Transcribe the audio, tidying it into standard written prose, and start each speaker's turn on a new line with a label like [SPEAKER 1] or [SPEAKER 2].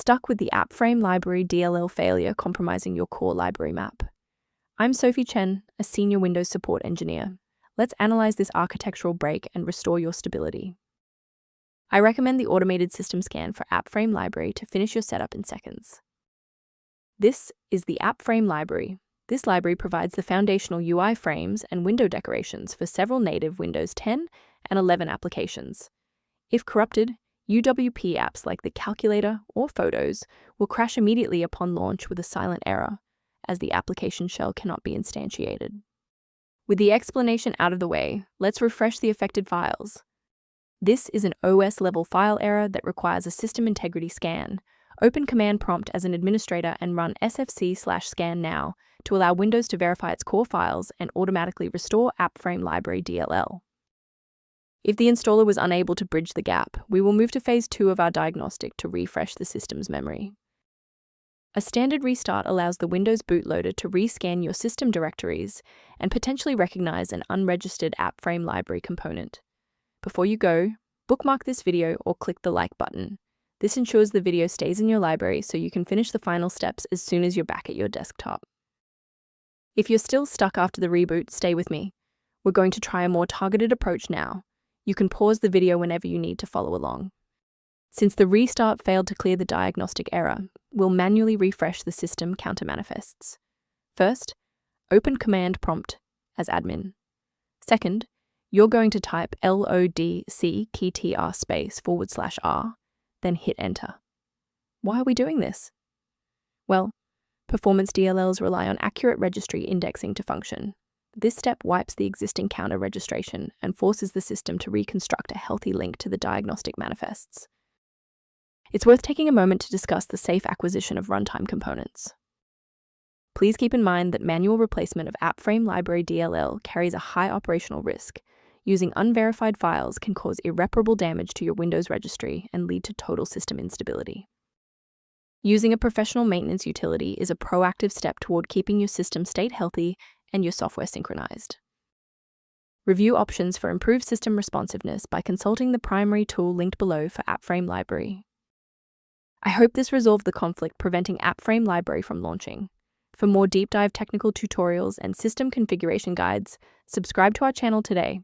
[SPEAKER 1] stuck with the Appframe Library DLL failure compromising your core library map? I'm Sophie Chen, a senior Windows support engineer. Let's analyze this architectural break and restore your stability. I recommend the automated system scan for Appframe Library to finish your setup in seconds. This is the Appframe Library. This library provides the foundational UI frames and window decorations for several native Windows 10 and 11 applications. If corrupted, UWP apps like the calculator or photos will crash immediately upon launch with a silent error, as the application shell cannot be instantiated. With the explanation out of the way, let's refresh the affected files. This is an OS-level file error that requires a system integrity scan. Open command prompt as an administrator and run sfc/scan now to allow Windows to verify its core files and automatically restore Appframe Library DLL. If the installer was unable to bridge the gap, we will move to phase 2 of our diagnostic to refresh the system's memory. A standard restart allows the Windows bootloader to rescan your system directories and potentially recognize an unregistered Appframe Library component. Before you go, bookmark this video or click the like button. This ensures the video stays in your library so you can finish the final steps as soon as you're back at your desktop. If you're still stuck after the reboot, stay with me. We're going to try a more targeted approach now. You can pause the video whenever you need to follow along. Since the restart failed to clear the diagnostic error, we'll manually refresh the system counter manifests. First, open command prompt as admin. Second, you're going to type lodc_r, then hit enter. Why are we doing this? Well, performance DLLs rely on accurate registry indexing to function. This step wipes the existing counter registration and forces the system to reconstruct a healthy link to the diagnostic manifests. It's worth taking a moment to discuss the safe acquisition of runtime components. Please keep in mind that manual replacement of Appframe Library DLL carries a high operational risk. Using unverified files can cause irreparable damage to your Windows registry and lead to total system instability. Using a professional maintenance utility is a proactive step toward keeping your system state healthy and your software synchronized. Review options for improved system responsiveness by consulting the primary tool linked below for Appframe Library. I hope this resolved the conflict preventing Appframe Library from launching. For more deep dive technical tutorials and system configuration guides, subscribe to our channel today.